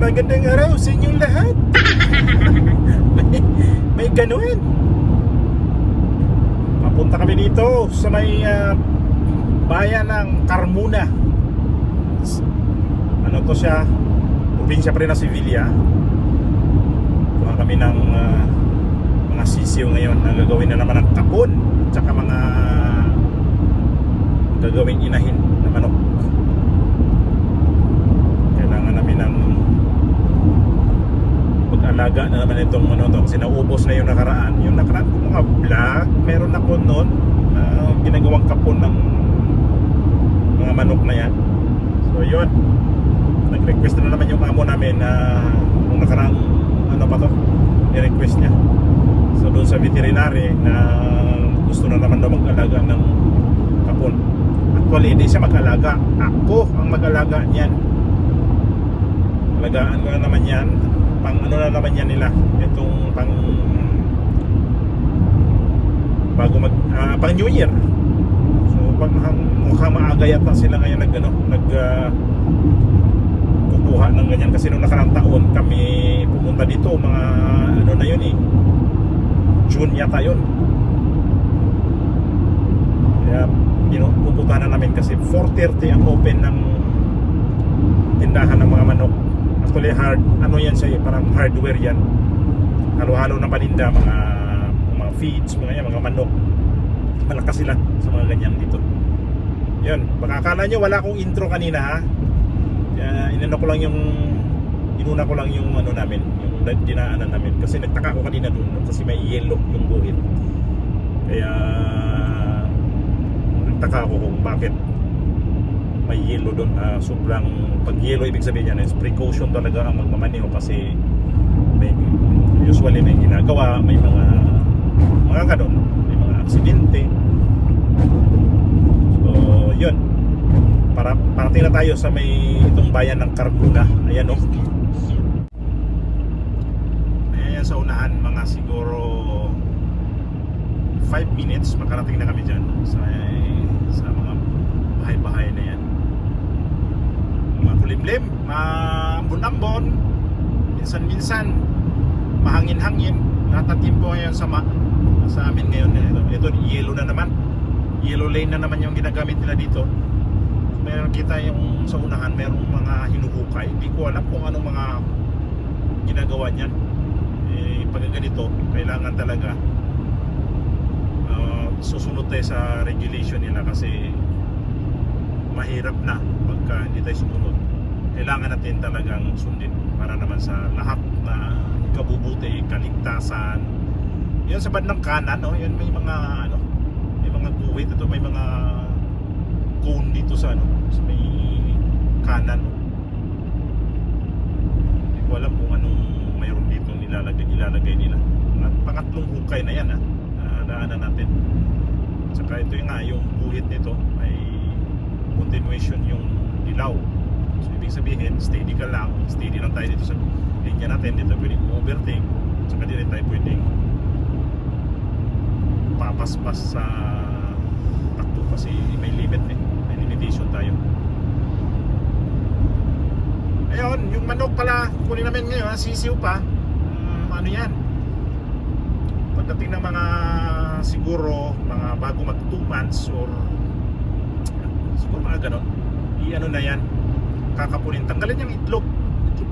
Magandang araw sa inyong lahat. may ganun. Papunta kami dito sa may bayan ng Carmona. Ano to siya? Probinsya pa rin ng Sevilla. Kuha kami ng mga sisiw ngayon na gagawin na naman ng kapon at saka mga gagawing inahin na manok. Kailangan namin ng pag-alaga na naman itong ano to, kasi naubos na yung nakaraan kong mga vlog. Meron ako noon na ginagawang kapon ng mga manok na yan. So yun, nag-request na naman yung amo namin na kung nakaraang ano pa to, ni-request niya. So doon sa veterinary na gusto na naman daw mag-alaga ng kapon. Actually hindi siya mag-alaga, ako ang mag-alaga niyan. Alagaan ko na naman yan. Pang ano na naman yan nila, itong pang bago pang New Year. So pag mukhang maaga yata sila ngayon kukuha ng ganyan, kasi nung nakarang taon kami pumunta dito mga ano na yun June yata yun. Kaya pupunta na namin kasi 4:30 ang open ng tindahan ng mga manok. Actually ano yan siya, parang hardware yan. Halo-halo na paninda, mga feeds, mga manok. Malakas sila sa mga ganyan dito. Yun, baka akala nyo wala akong intro kanina ha. Inuna ko lang yung ano namin, yung dinaanan namin. Kasi nagtaka ko kanina doon kasi may yellow yung guhit. Kaya nagtaka ko kung bakit may yellow doon. Sobrang pag yellow ibig sabihin yan is precaution talaga ang magmamaneho, kasi usually may ginagawa, may mga ganun, may mga aksidente. So yun, parating na tayo sa may itong bayan ng Carmona. Ayan o, ayan sa unahan, mga siguro 5 minutes makarating na kami dyan sa mga bahay-bahay na yan. Makulimlim, maambon-ambon, minsan-minsan mahangin-hangin. Natatimpo ngayon sa amin ngayon. Ito yellow na naman, yellow lane na naman yung ginagamit nila dito. Meron kita yung sa unahan, merong mga hinuhukay. Hindi ko alam kung anong mga ginagawa niyan. Pag ganito, kailangan talaga susunod tayo sa regulation nila, kasi mahirap na pagka hindi tayo sumunod. Kailangan natin talagang sundin para naman sa lahat na kabubuti, kaligtasan. Yan sa bandang kanan, no? Yan may mga guhit. Ito may mga cone dito sa sa may kanan. Hindi ko alam kung anong mayroon dito ilalagay nila. Pangatlong hukay na yan daanan natin. Saka ito yung guhit nito ay continuation yung dilaw. So ibig sabihin steady lang tayo dito sa linya natin. Dito pwedeng overtake, saka di rin tayo pwedeng papaspas sa takbo, kasi may limit may limitation tayo. Ayun, yung manok pala kunin namin ngayon, sisiw pa. Ano yan, pagdating ng mga siguro mga bago mag 2 months or siguro mga ganon, ano na yan, kakapunin, tanggalin yung itlog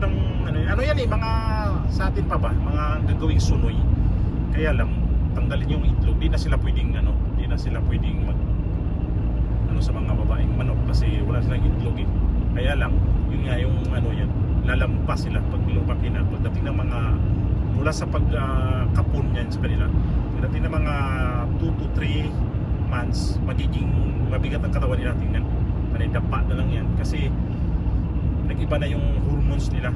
ng ano yan mga sa atin pa ba, mga gagawing sunoy. Kaya lang tanggalin yung itlog, di na sila pwedeng mag sa mga babaeng manok, kasi wala silang itlog Kaya lang yun nga yung yan, lalampas sila pag lumaki na. Pagdating ng mga mula sa pagkapon yan sa kanila, pagdating ng mga 2 to 3 months, magiging mabigat ang katawan nila. Tingnan, dapa na lang yan, kasi nag-iba na yung hormones nila.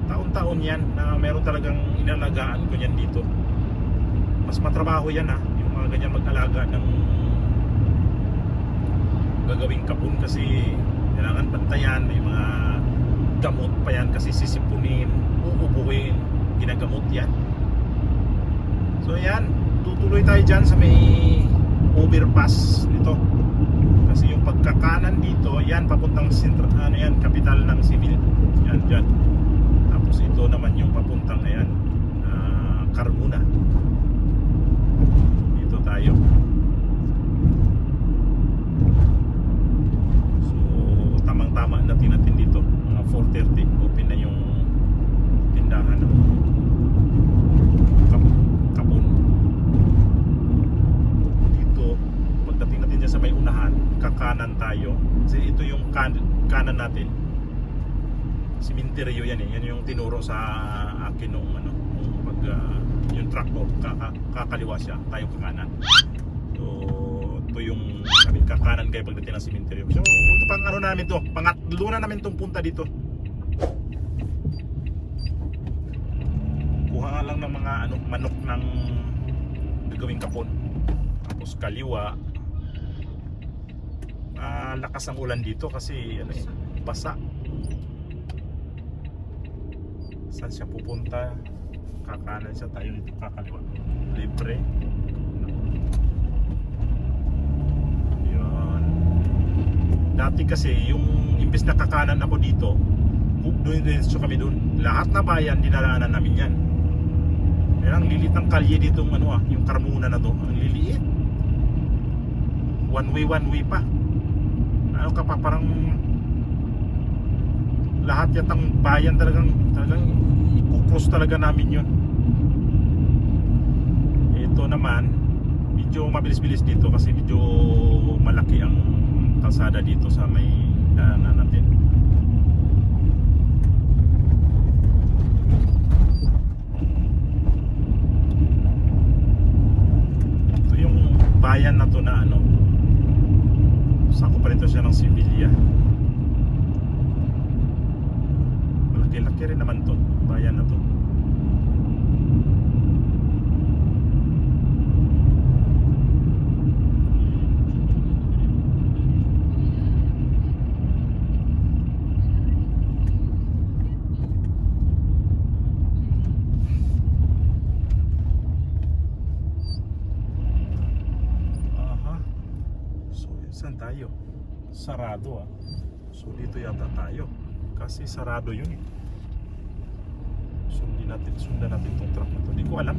Taon-taon yan na meron talagang inalagaan ko yan dito. Mas matrabaho yan yung mga ganyan mag-alaga ng gagawing kapon, kasi kailangan bantayan, may mga gamot pa yan, kasi sisipunin, uubuhin, ginagamot yan. So yan, tutuloy tayo dyan sa may overpass nito, kasi yung pagkakanan dito yan papuntang kapital ng Sevilla. Yan, dyan. Tapos ito naman yung papuntang ayan, Carmona. Dito tayo. So tamang-tama natin dito, mga 4:30 open na yung tindahan ng kapon. Dito pagdating natin dyan sa may unahan, kakanan tayo kasi ito yung kanan natin. Simenteryo yan eh. Yan yung tinuro sa akin nung pag yung truck ko kakaliwa siya, tayo kakanan. So ito yung sabi kakanan kayo pagdating ng simenteryo. So pang namin to, pangatlo na namin tong punta dito. Kuha nga lang ng mga manok ng gagawing kapon. Tapos kaliwa. Lakas ang ulan dito kasi basa. Saan siya pupunta? Kakanan siya, tayo dito kakaliwa. Libre. Yun. Dati kasi yung imbes na kakanan ako dito, doon kami doon. Lahat na bayan dinalaanan namin yan. Pero ang lilit ng kalye dito yung Carmona na to, ang liliit. One way pa. Ka pa parang lahat yatang bayan talagang i-cross talaga namin yun. Ito naman medyo mabilis-bilis dito kasi medyo malaki ang kalsada dito sa may daanan natin. Ito yung bayan na to na sakop pa rin siya ng Sevilla. Malaki-laki rin naman to, bayan na to. Saan tayo? Sarado So dito yata tayo kasi sarado yun eh. Sundan natin itong truck na to. Hindi ko alam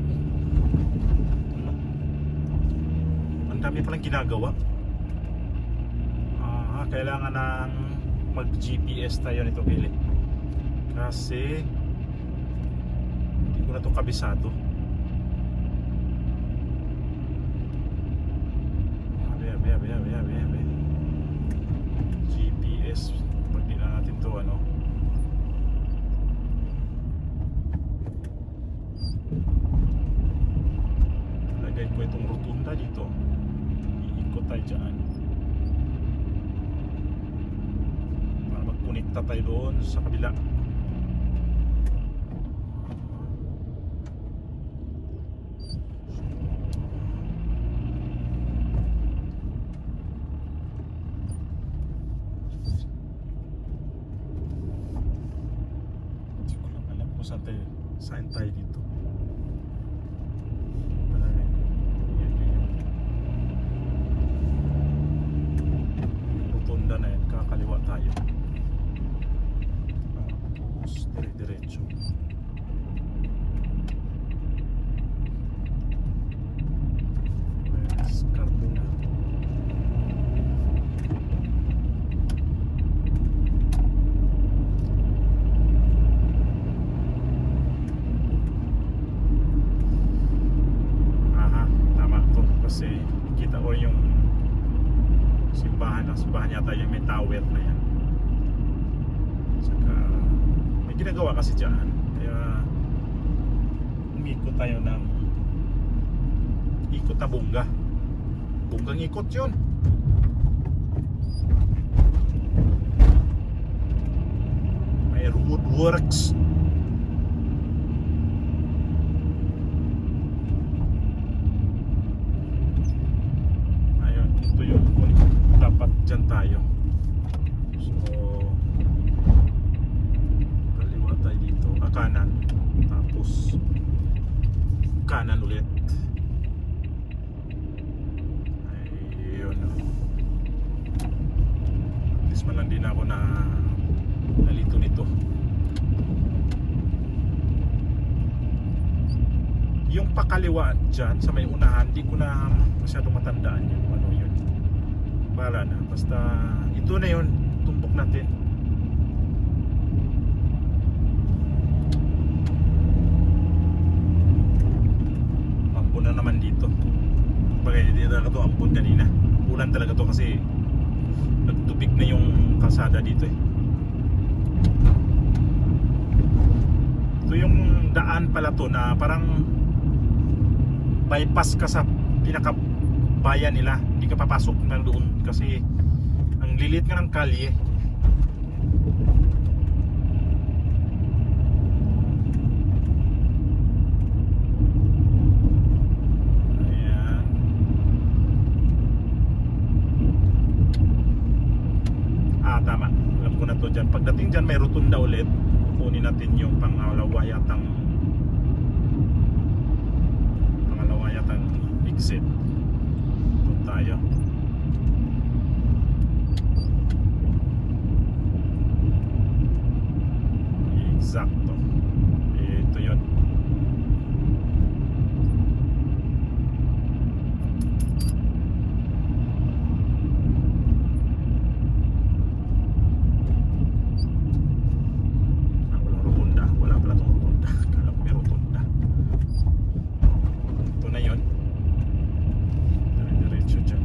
ang dami palang ginagawa. Kailangan ng mag GPS tayo nito Kili kasi hindi ko na to kabisado. GPS pag di na natin to lagay ko itong rotunda dito, iikot tayo dyan para magkonekta tayo doon sa kabila. Saan tayo dito? Rotunda na yan, kakaliwa tayo. Tapos dire-diretso. West Carmona. Kasi kita ko yung simbahan yata yung may tower na yan. Saka may ginagawa kasi dyan, kaya umikot tayo ng ikot na bunggang ikot yun. May roadworks. Dapat dyan tayo. So kaliwa tayo dito, kanan. Tapos kanan ulit. Ayun. At least man lang din ako na nalito nito. Yung pakaliwa dyan sa may unahan, di ko na masyadong matandaan yun. Ano yun? Bala na. Basta ito na yun. Tumpok natin. Ampun na naman dito. Bagay, hindi talaga to ampun kanina. Ulan talaga to kasi nagtubig na yung kalsada dito eh. Ito yung daan pala to na parang bypass ka sa pinakabayan nila. Hindi ka papasok na doon kasi ang lilit nga ng kalye. Ayan. Tama. Alam ko na to dyan. Pagdating dyan may rotunda ulit. Kukunin natin yung pangalawa yatang exit. Doon tayo. Exacto. Ito yun. Walang rotunda. Wala pala itong rotunda. Kala ko may rotunda. Ito na yun. Diretso dyan.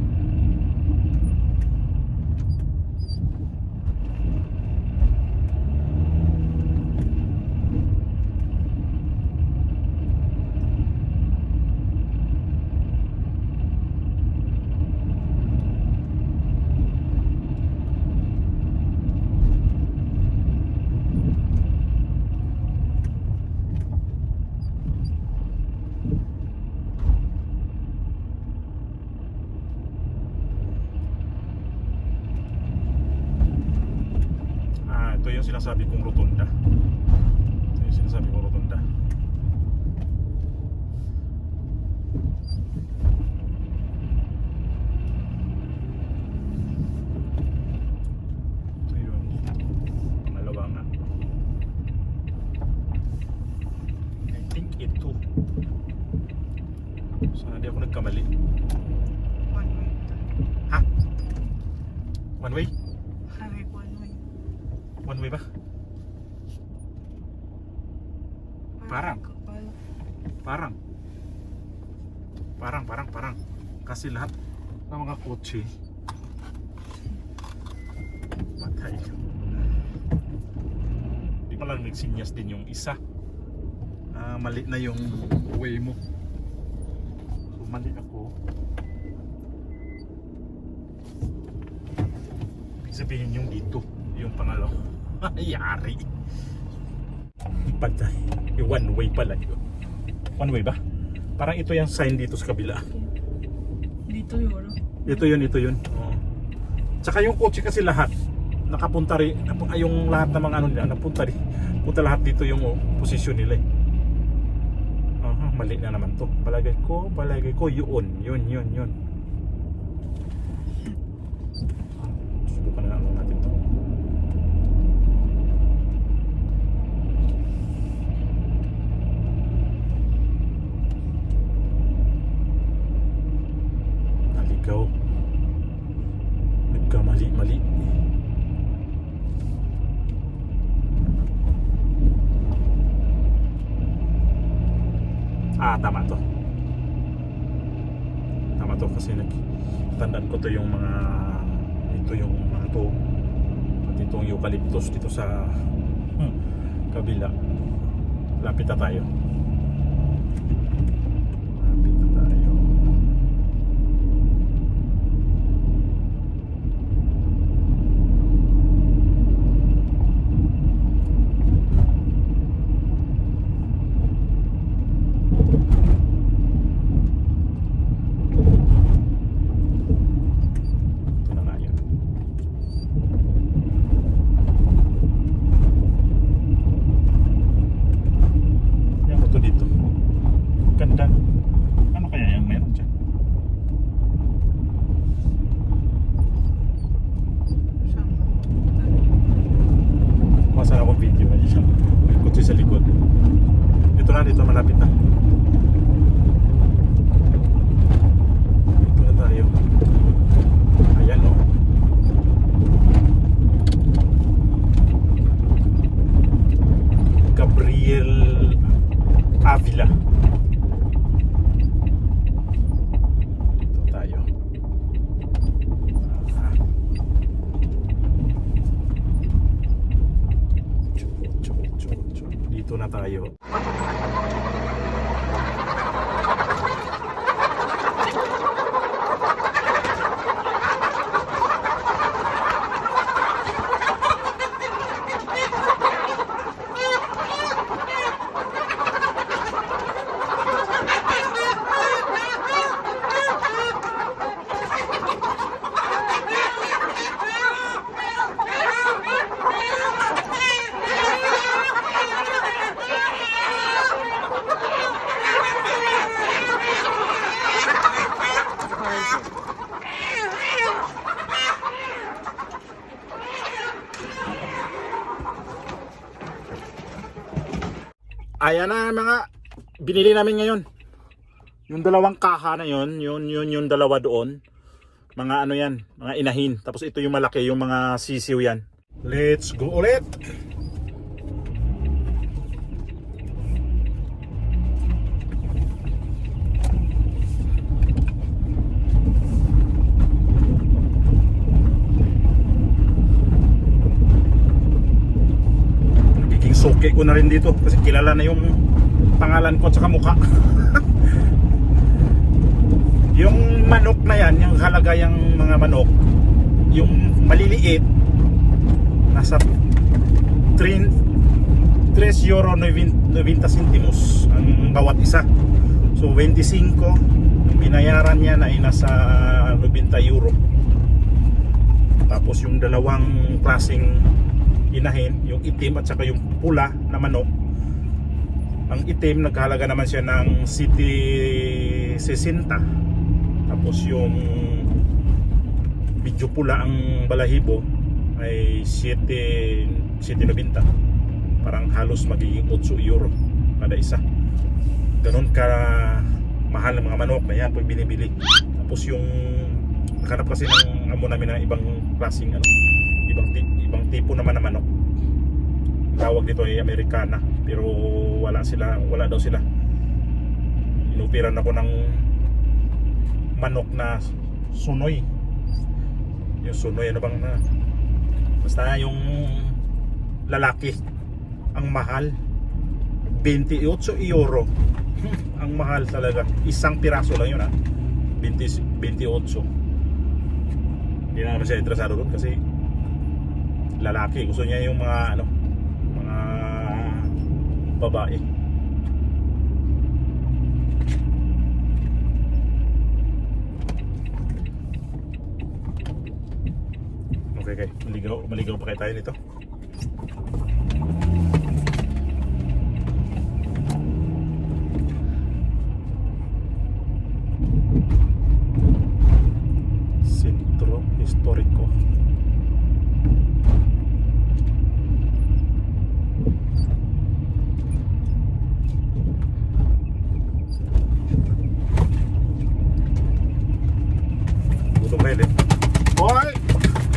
Ito yung sinasabi kong rotunda. Ito yung sinasabi kong rotunda. Ito yun. Pangalawa nga. I think ito. Sana di ako nagkamali. One way. Ha? One way? Highway one way. One way ba? Parang. Parang. Kasi lahat ng mga kotse patay. Di pa lang nagsinyas din yung isa. Mali na yung way mo. So mali ako. Ibig sabihin yung dito, yung pangalaw. Yari. Patay. Yung one way pala yun. One way ba? Parang ito yung sign dito sa kabila. Dito yun. Ito yun. Oo. Tsaka yung kotse kasi lahat nakapunta rin, yung lahat ng mga ano nila napunta rin. Punta lahat dito yung posisyon nila eh. Mali na naman to. Palagay ko yun. Subukan na lang natin to. Naligaw. Nagkamali-mali. Tama to kasi tandaan ko to yung mga to pati itong eucalyptus dito sa kabila. Lapit na tayo. tayo. Ayan na mga binili namin ngayon. Yung dalawang kaha na yun, yung dalawa doon. Mga ano yan, mga inahin. Tapos ito yung malaki, yung mga sisiw yan. Let's go ulit! Suki ko na rin dito kasi kilala na yung pangalan ko at saka mukha. Yung manok na yan, yung halagayang mga manok, yung maliliit nasa 3 euro 90 centimos ang bawat isa. So 25 yung binayaran niya na ay nasa 90 euro. Tapos yung dalawang klaseng inahin, yung itim at saka yung pula na manok. Ang itim naghahalaga naman siya ng 60. Tapos yung medyo pula ang balahibo ay 7.90. Parang halos magiging 8 euro kada isa. Ganon ka mahal ng mga manok na yan pag binibili. Tapos yung nakanap kasi ng amo namin ng ibang klaseng ibang tipo naman na manok. Tawag dito ay Americana, pero wala daw sila. Inupiran ako ng manok na sunoy. Yung sunoy ano bang basta yung lalaki ang mahal, 28 euro. Ang mahal talaga. Isang piraso lang yun 28. Hindi na naman siya interesado doon kasi lalaki, gusto niya yung mga mga babae. Okay, maligaw pa kayo tayo nito. Sentro Historiko. Boy,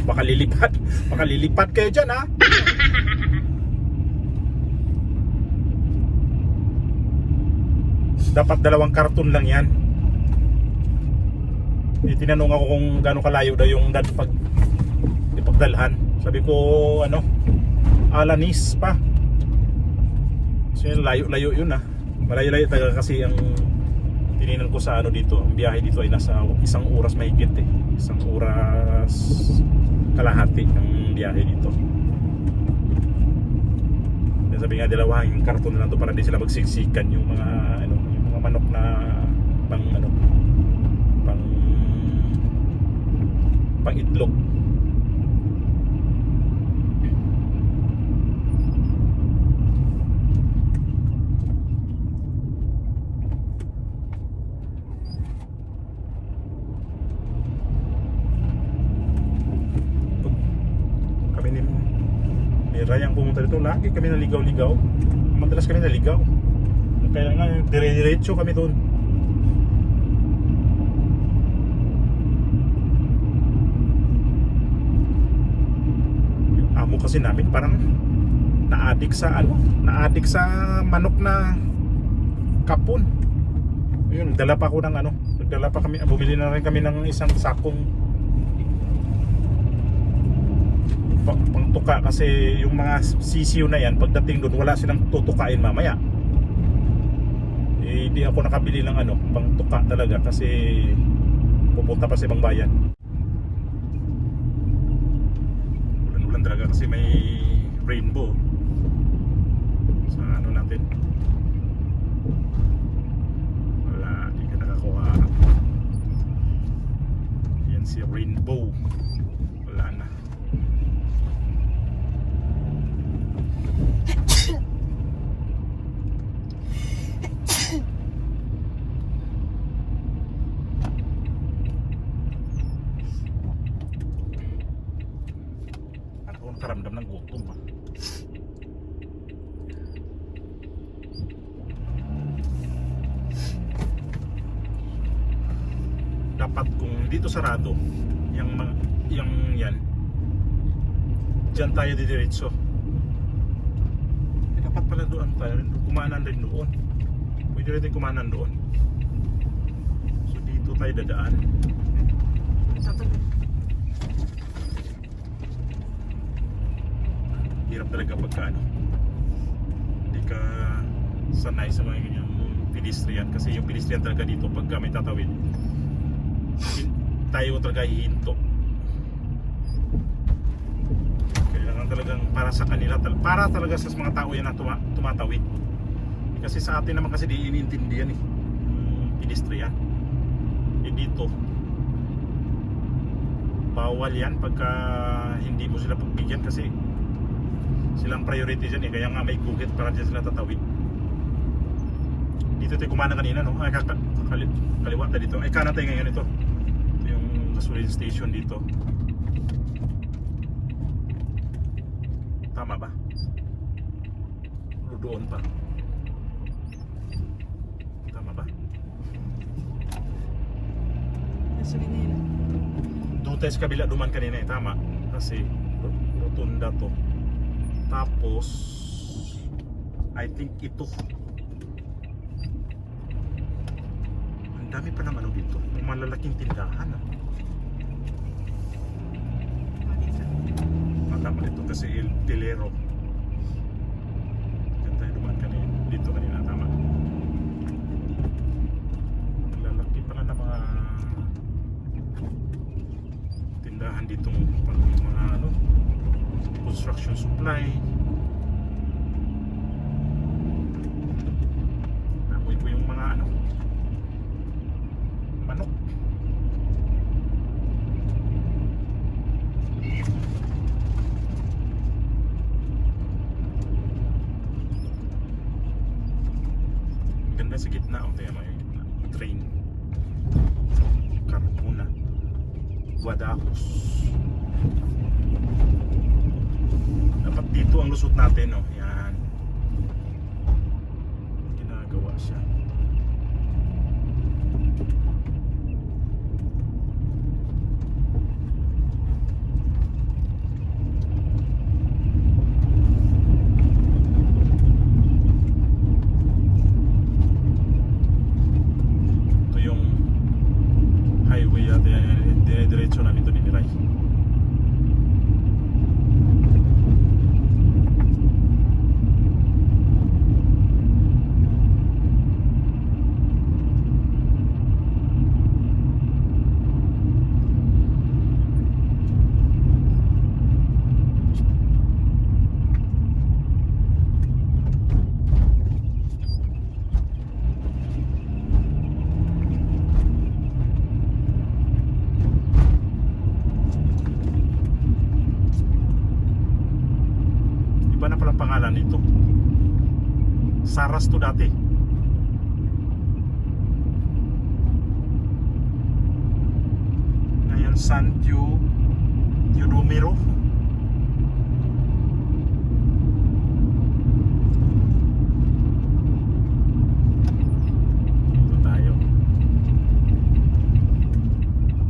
baka lilipat kayo dyan Dapat 2 karton lang yan. Tinanong ako kung gaano kalayo daw yung ipagdalhan. Sabi ko Alanis pa. So yun, layo yun malayo talaga kasi ang tininan ko sa dito, ang biyahe dito ay nasa 1 oras mahigit 1 oras kalahati ang biyahe dito. Sabi nga 2 yung karton na lang to para di sila magsiksikan yung mga yung mga manok na pang itlog. Rayang pumunta dito, lagi kami naligaw-ligaw. Madalas kami naligaw. Kaya nga, dire-diretso kami doon. Yung amo kasi namin parang na-addict sa manok na kapon. Yun, nagdala pa kami, bumili na rin kami ng isang sakong pang tuka kasi yung mga sisiw na yan pagdating doon wala silang tutukain mamaya. Eh di ako nakabili ng ano, pang tuka talaga kasi pupunta pa sa ibang bayan. Ulan talaga kasi may rainbow sa ano natin. Wala, di ka nakakuha. Yan si rainbow. Wala na. Ako nakaramdam ng gutom pa. Dapat kung dito sarado yung yan diyan tayo didiretso. Eh, dapat pala doon tayo kumanan rin doon. Pwede rin kumanan doon. So dito tayo dadaan. Hirap talaga pagka ano, hindi ka sanay sa mga ganyang pedestrian kasi yung pedestrian talaga dito pagka may tatawid tayo talaga hihinto. Kailangan talagang para sa kanila, para talaga sa mga tao yan na tumatawid. Kasi sa atin naman kasi di iniintindihan eh pedestrian. Eh dito bawal yan pagka hindi mo sila pagbigyan kasi silang priority dyan eh, kaya nga may guhit para dyan sila tatawid. Dito tayo kumana kanina no? Ay kaliwa tayo dito. Ay kanan tayo ngayon ito. Ito yung gasoline station dito. Tama ba? O doon pa? Tama ba? Gasolinera. Doon tayo sa kabila duman kanina eh, tama. Kasi rotunda to. Tapos I think ito. Ang dami pa ng ano dito. Yung malalaking tindahan ah. Tama dito kasi El Telero. Diyan tayo duman kanina. Dito kanina, tama. Lalaki pala na mga tindahan dito pang mga ano, construction supply. Amoy ko yung mga ano, manok. Ganda sa gitna, o tayo may gitna. Train. Carmona. Guadalajos. Dapat dito ang lusot natin, no? Yan. Ginagawa siya. Ito yung highway at diretso namin ito niniray. Iba na palang pangalan nito. Saras to dati. Ngayon San Teodomiro. Dito tayo.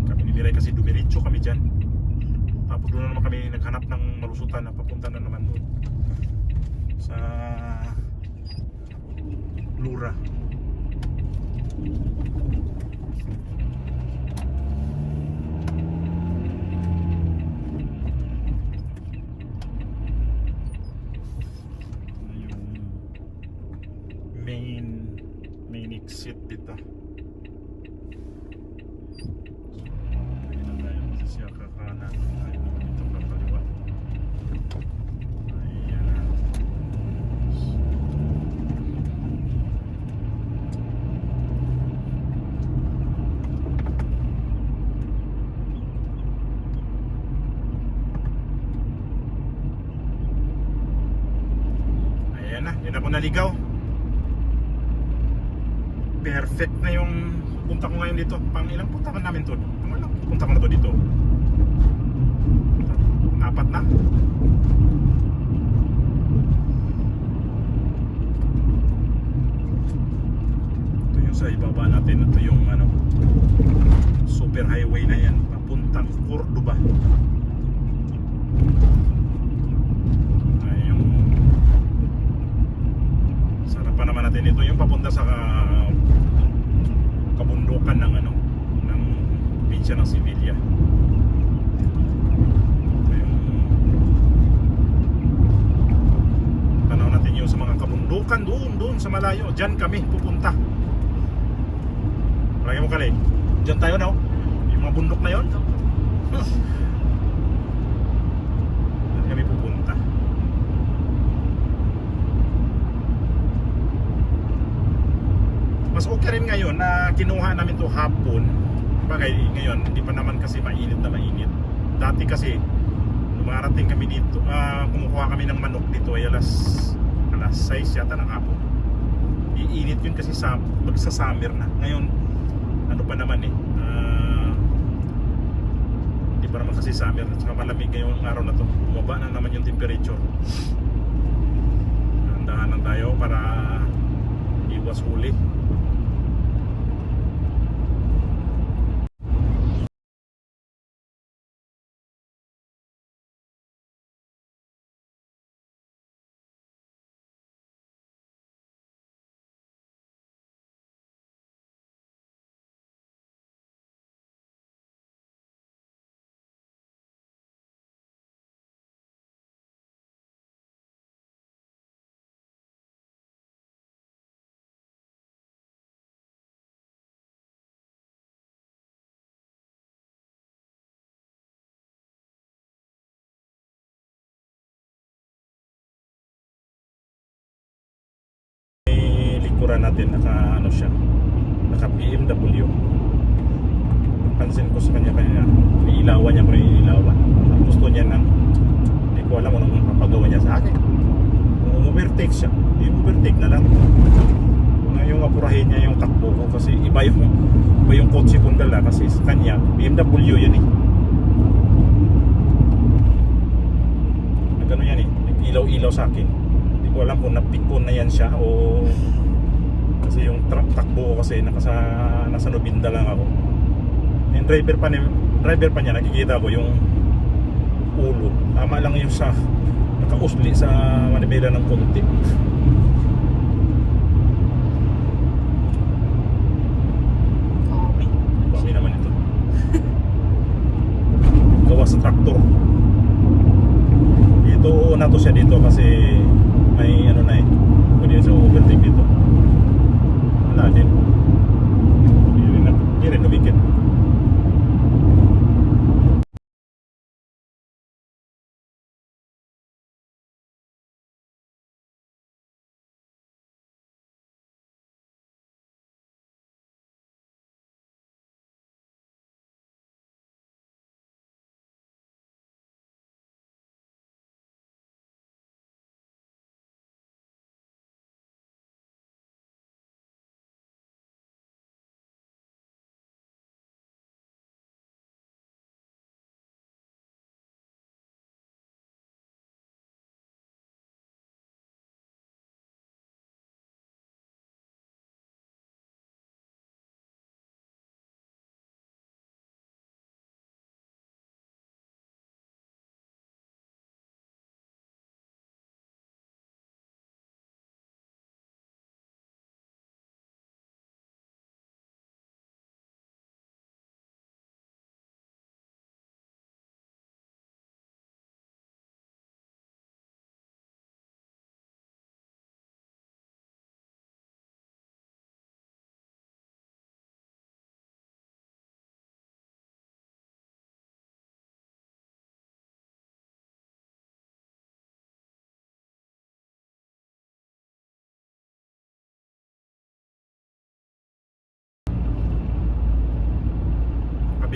Kami ni Miray kasi dumiretso kami dyan. Tapos doon na naman kami naghanap ng malusutan na papunta na naman doon sa Lura. exit dito. Pwede na tayo kasi siya kakanan. Tayo naman dito kakaliwa. Ayan na. Ayan na, yun ako naligaw. Perfect na yung punta ko ngayon dito. Pang ilang punta ka namin to? Pang ilang punta ko na to dito? Apat na? Ito yung sa ibaba natin. Ito yung ano, super highway na yan papuntang Cordoba. Ay, yung sarapan naman natin ito yung papunta sa kabundukan ng ano, ng probinsya ng Sevilla. Ito yung tanaw natin yung sa mga kabundukan doon sa malayo. Diyan kami pupunta. Lagi mo kali. Diyan tayo na, yung mga bundok na yon. Diyan kami pupunta. Mas okay rin ngayon na kinuha namin to hapon. Bagay ngayon hindi pa naman kasi mainit na mainit. Dati kasi lumarating kami dito, kumukuha kami ng manok dito ay alas 6 yata ng hapon. Iinit yun kasi magsa-summer na. Ngayon ano pa naman hindi pa naman kasi summer at saka malamig ngayong araw na to. Bumaba na naman yung temperature. Handahan lang tayo para iwas huli. Likuran natin naka ano siya, naka BMW. Pansin ko sa kanya kaya iniilawan niya ko yung iniilawan. Gusto niya ng hindi ko alam anong papagawa niya sa akin. Kung overtake siya, i-overtake na lang. Kung yung apurahin niya yung takbo ko kasi iba yung kotse kong dala kasi sa kanya BMW yun nagano yan nag-ilaw-ilaw sa akin. Hindi ko alam kung napikon na yan siya o kasi yung takbo ko kasi nasa Nobinda lang ako. Yung driver pa niya nakikita ko yung ulo. Tama lang yung sa nakausli sa manibela ng konti. Kami naman ito. Gawa sa traktor. Dito na to siya dito kasi may ano na pwede sa overtake dito. Wala din. Hindi rin nabigit.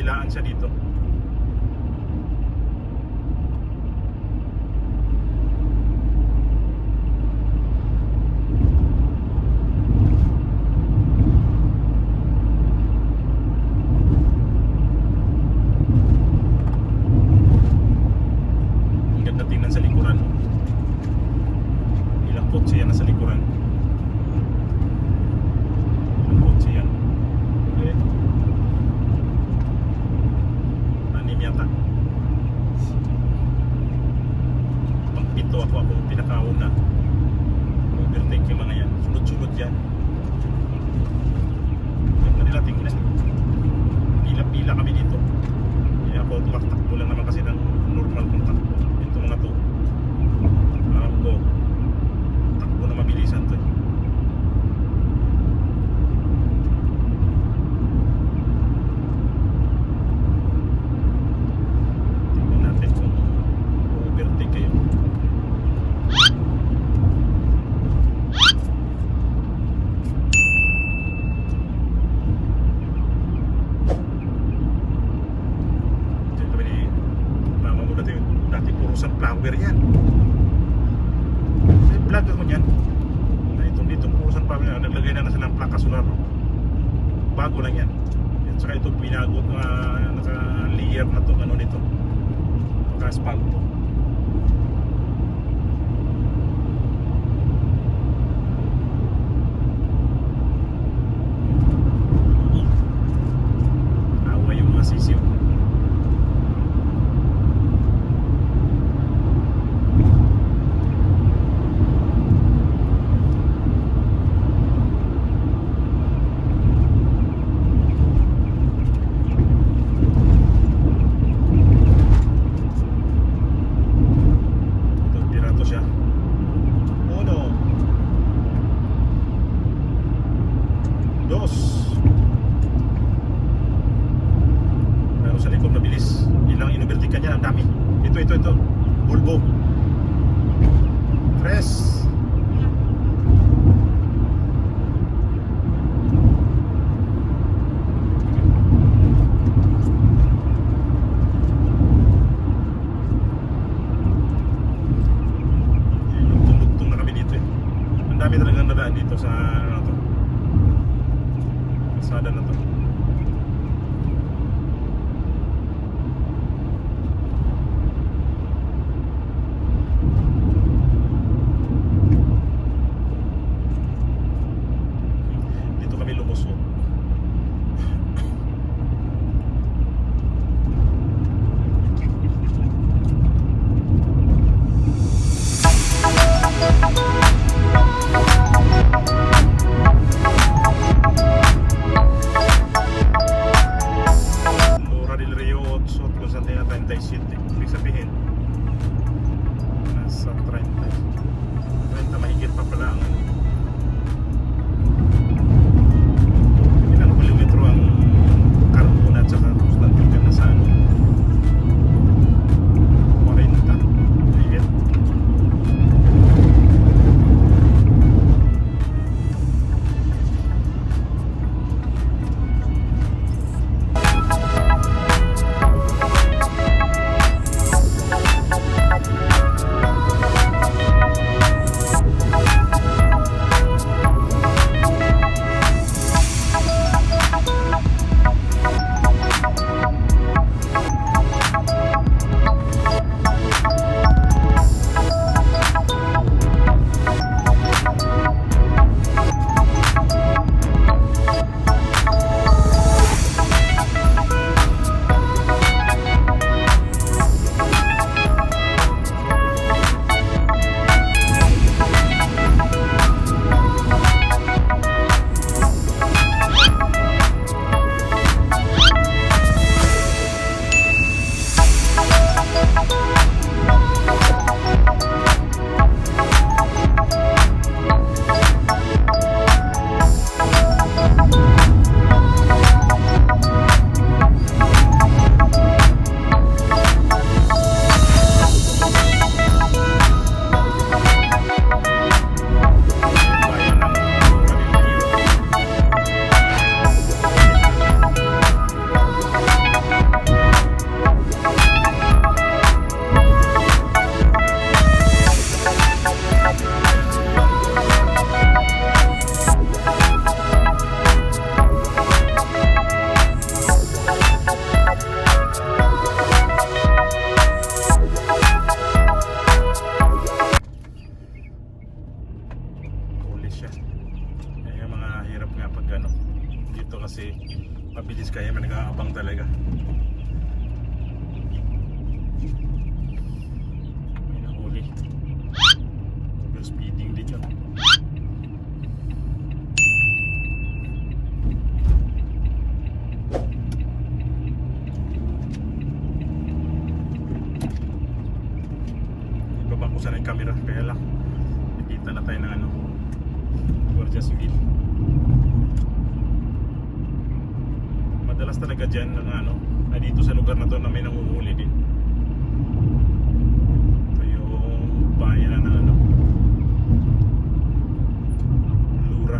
kabilaan siya dito. Ang ganda tingnan sa likuran. Ilang kotse yan nasa likuran. Ilang kotse yan. Okay. Anim yata. Pang-pito akong pinakauna. Overtake yung mga yan. Sunod-sunod yan. Yung kanila tingnan. Pila-pila kami dito. Kaya ako tumaktakbo lang naman kasi ng normal kong takbo. Ito mga to. Alam ko. Takbo na mabilisan to. Tingnan natin kung overtake kayo. Diyan kami ni mama mo dati puro sunflower yan. May vlog ako niyan. Na itong ditong puro sunflower yan. Naglagay na sila ng plaka solar. Bago lang yan. At saka ito pinagot na naka-layer na itong ano nito. Naka-asphalt. Awa yung mga sisiw. Ito, pirato siya. Uno. Dos. Pero sa likod mabilis. Ilang inubertika niya, ang dami. Ito. Bulbo. Tres. Lugtong na kami dito eh. Ang dami talagang nadaan dito sa ano na to. Kasada na to. Dito kami lumusok. Mora del Rio 8, Constantina 37. Ibig sabihin, nasa 30. 30 mahigit pa pala ang ilang kilometro ang Carmona at saka Constantina na sa ano. 40. Mahigit. sana yung camera, kaya lang nakita na tayo ng ano, Guardia Civil. Madalas talaga dyan ng ano, na dito sa lugar na to na may nanguhuli din. Ito yung bayan na ano, Lura.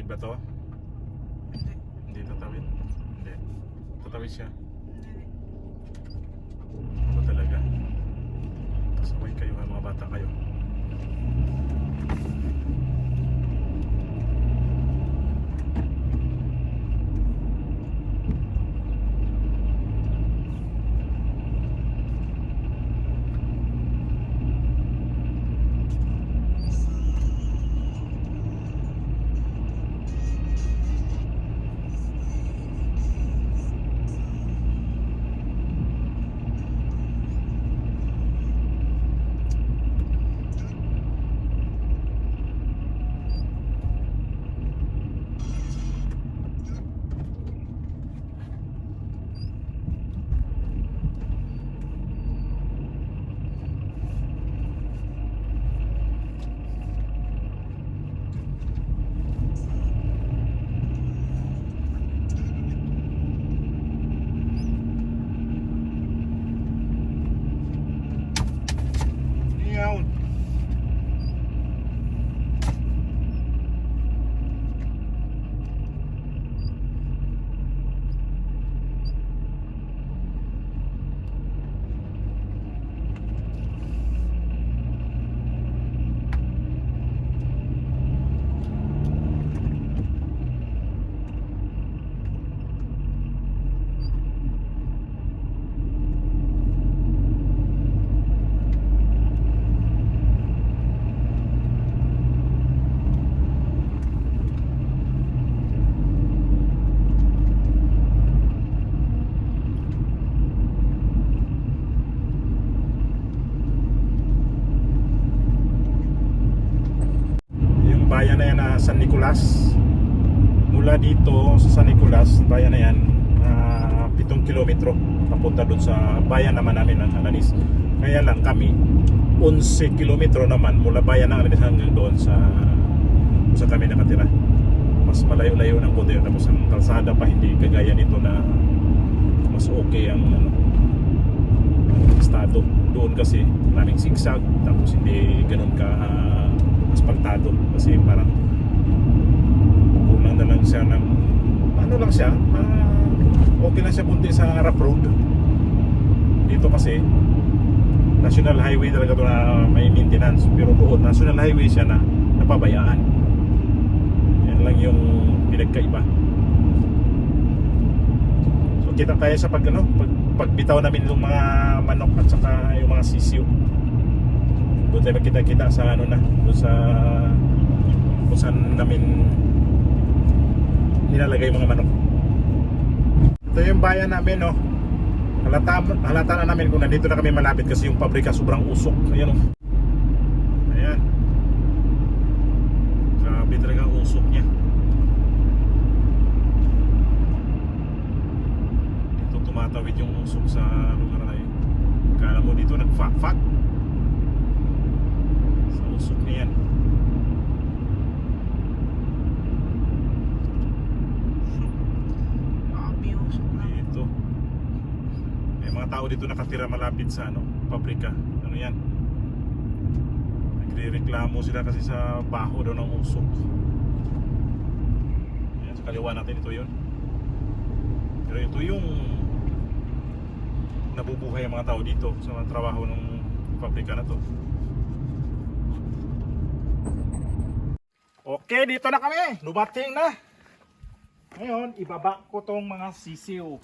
Tatawid ba to? Hindi. Hindi tatawid. Hindi. Tatawid siya. Hindi. Ano talaga? Pasaway kayo ha, mga bata kayo. Ngayon. Yung bayan na yan na San Nicolas. Mula dito sa San Nicolas, bayan na yan, 7 kilometro papunta doon sa bayan naman namin ng Alanis. Kaya lang kami 11 kilometro naman mula bayan ng Alanis hanggang doon sa kami nakatira. Mas malayo-layo ng konti, tapos ang kalsada pa hindi kagaya nito na mas okay ang estado. Doon kasi maraming sigsag, tapos hindi ganun ka asfaltado kasi parang kulang na lang siya ng ano lang siya, okay lang siya bunti sa rough road. Dito kasi national highway talaga to na may maintenance, pero doon national highway siya na napabayaan. Yan lang yung pinagkaiba. So kita tayo sa pagbitaw namin ng mga manok at saka yung mga sisiw. Doon tayo magkita-kita sa doon sa kung saan namin nilalagay yung mga manok. Ito yung bayan namin, no. Halata na namin kung nandito na kami malapit kasi yung pabrika sobrang usok. Ayan, oh. Ayan. Grabe talaga ang usok niya. Dito tumatawid yung usok sa lugar na yun. Kala mo dito nag-fak-fak sa usok niyan. Dito may mga tao dito nakatira malapit sa pabrika. Ano yan, nagre-reklamo sila kasi sa baho daw ng usok. Ayan, sa kaliwa natin ito yun, pero ito yung nabubuhay ang mga tao dito sa mga trabaho ng pabrika na to. Okay, dito na kami, lumating na. Ngayon, ibaba ko tong mga sisiw.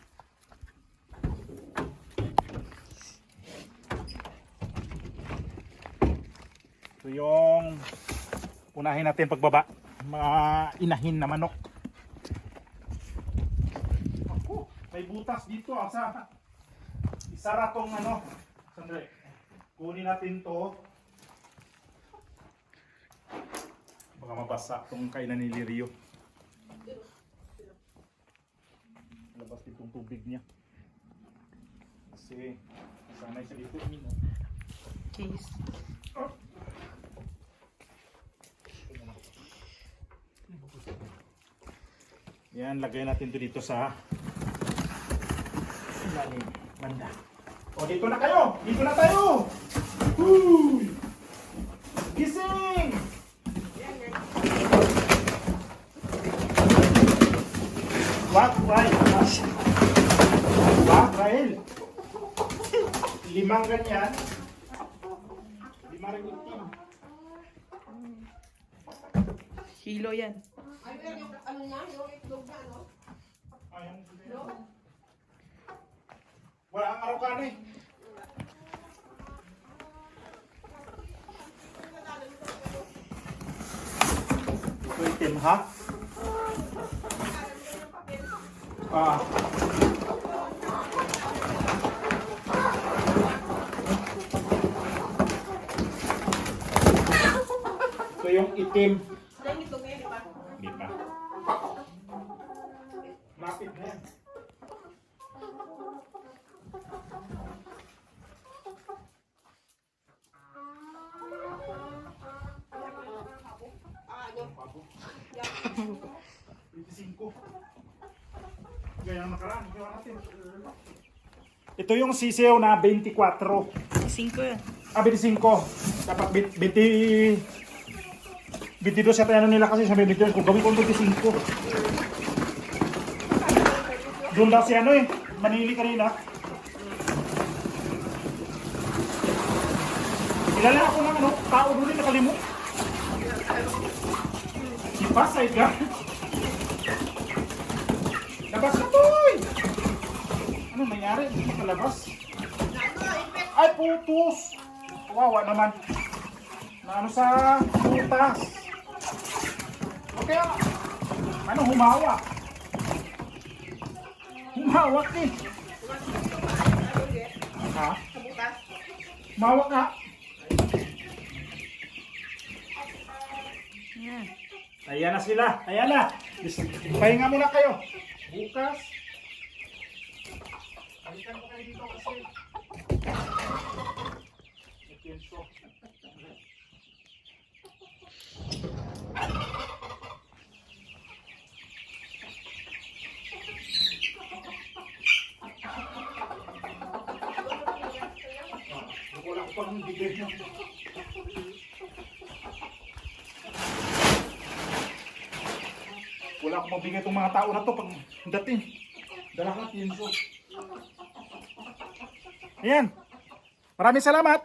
Ito yung unahin natin pagbaba. Mga inahin na manok. Ako, may butas dito. Isara tong sandali. Kunin natin to. Baka mabasa tong kainan ni Lirio. Labas itong tubig niya kasi sanay siya dito uminom. Cheese. Yan, lagay natin to dito sa ilalim banda. O, dito na kayo! Dito na tayo! Huy! Gising! Wag, Rael. Wag, Rael. 5 ganyan. 5 rin itim. Kilo yan. Wala ang Araucano eh. Ito itim ha? Ah. Ito yung itim. Hindi pa. Lapit na yan. Gaya ang nakaraan. Ito yung sisiyo na 24. 5 yan. 25. Dapat 22 sa tayo nila kasi sabi 22. Kung gawin ko 25. Doon daw si ano eh. Manili kanina. Kilala ako ng ano, tao doon din nakalimot. Ipasay ka. Labas na boy! Ano nangyari? Hindi makalabas. Ay, putos! Kawawa naman. Na ano sa putas. Okay ah. Ano, humawa? Humawak eh. Ha? Humawak ka. Yan. Ayan na sila. Ayan na. Pahinga muna kayo. Bukas. Balikan ko kayo dito kasi. Ikenso. Wala ko pang bigay niya. Wala akong mabigay itong mga tao na to pag dating. Dala ka, Tinso. Ayan. Maraming salamat.